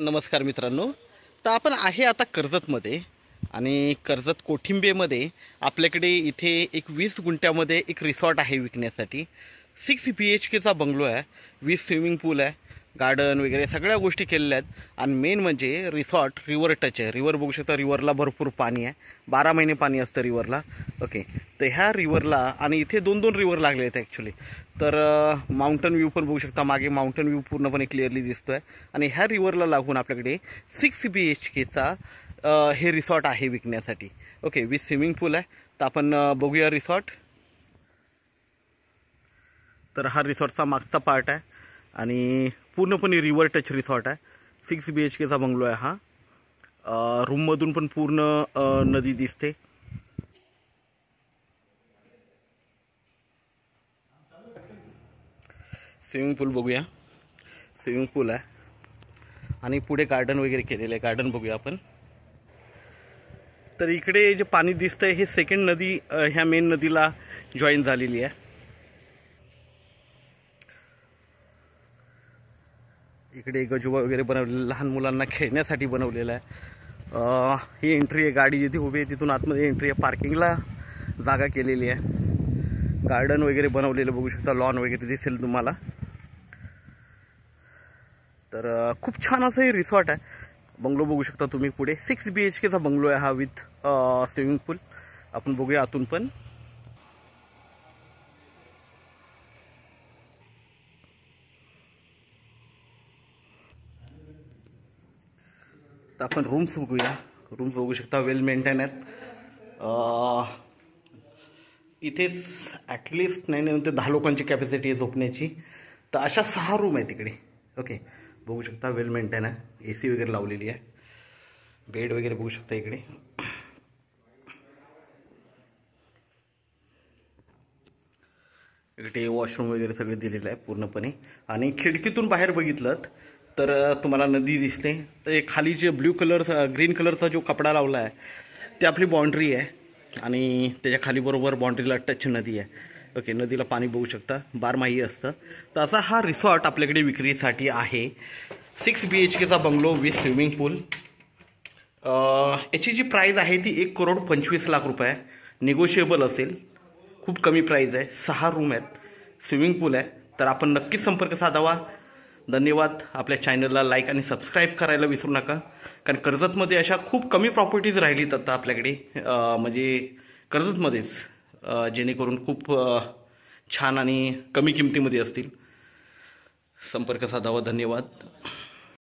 नमस्कार मित्रांनो. तर आपण आहे आता कर्जतमध्ये आणि कर्जत कोठिंबेमध्ये आपल्याकडे इथे एक 20 गुंठ्यामध्ये एक रिसॉर्ट आहे विकण्यासाठी. 6 BHKचा बंगलो आहे, 20 स्विमिंग पूल आहे, गार्डन वगैरे सगळ्या गोष्टी केलेल्या आहेत. आणि मेन म्हणजे रिसॉर्ट रिव्हर टच आहे. रिव्हर बघू शकता, रिव्हरला भरपूर पाणी आहे, 12 महिने पाणी असतं रिव्हरला. ओके, तर ह्या रिव्हरला आणि इथे दोन रिव्हर लागले आहेत ॲक्च्युली. तर माउंटन व्ह्यू पण बघू शकता, मागे माउंटन व्ह्यू पूर्णपणे क्लिअरली दिसतोय. आणि ह्या रिव्हरला लागून आपल्याकडे 6 BHKचा हे रिसॉर्ट आहे विकण्यासाठी. ओके, विथ स्विमिंग पूल आहे. तर आपण बघूया रिसॉर्ट. तर हा रिसॉर्टचा मागचा पार्ट आहे आणि पूर्णपणे रिव्हर टच रिसॉर्ट आहे. 6 BHKचा बंगलो आहे हा. रूममधून पण पूर्ण नदी दिसते. स्विमिंग पूल बघूया, स्विमिंग पूल आहे आणि पुढे गार्डन वगैरे केलेलं आहे. गार्डन बघूया आपण. तर इकडे जे पाणी दिसतंय हे सेकंड नदी ह्या मेन नदीला जॉईन झालेली आहे. इकडे गजोबा वगैरे बनवलेलं, लहान मुलांना खेळण्यासाठी बनवलेलं आहे. ही एंट्री आहे, गाडी जिथे उभी आहे तिथून आतमध्ये एंट्री आहे. पार्किंगला जागा केलेली आहे. गार्डन वगैरे बनवलेलं बघू शकता, लॉन वगैरे दिसेल तुम्हाला. तर खूप छान असं हे रिसॉर्ट आहे. बंगलो बघू शकता तुम्ही पुढे. 6 BHKचा बंगलो आहे हा विथ स्विमिंग पूल. आपण बघूया आतून पण. तर आपण रूम्स बघूया. रूम्स बघू शकता, वेल मेंटेन आहेत. इथेच ॲटलिस्ट 9 ते 10 लोकांची कॅपॅसिटी आहे झोपण्याची. तर अशा 6 रूम आहेत तिकडे. ओके, बघू शकता, वेल मेंटेन आहे. AC वगैरे लावलेली आहे. बेड वगैरे बघू शकता इकडे. इकडे वॉशरूम वगैरे सगळं दिलेलं आहे पूर्णपणे. आणि खिडकीतून बाहेर बघितलं तर तुम्हाला नदी दिसते. तर खाली जे ब्ल्यू कलर ग्रीन कलरचा जो कपडा लावला आहे ते आपली बाउंड्री आहे आणि त्याच्या खाली बरोबर बाउंड्रीला टच नदी आहे. ओके, नदीला पाणी बघू शकता, बारमाही असतं. तर असा हा रिसॉर्ट आपल्याकडे विक्रीसाठी आहे. 6 BHKचा बंगलो विथ स्विमिंग पूल. याची जी प्राईज आहे ती 1,25,00,000 रुपये आहे. निगोशिएबल असेल, खूप कमी प्राईज आहे. 6 रूम आहेत, स्विमिंग पूल आहे. तर आपण नक्कीच संपर्क साधावा. धन्यवाद. आपल्या चॅनलला लाईक आणि सबस्क्राईब करायला विसरू नका, कारण कर्जतमध्ये अशा खूप कमी प्रॉपर्टीज राहिलीत आता आपल्याकडे, म्हणजे कर्जतमध्येच, जेणेकरून खूप छान आणि कमी किमतीमध्ये असतील. संपर्क साधावा. धन्यवाद.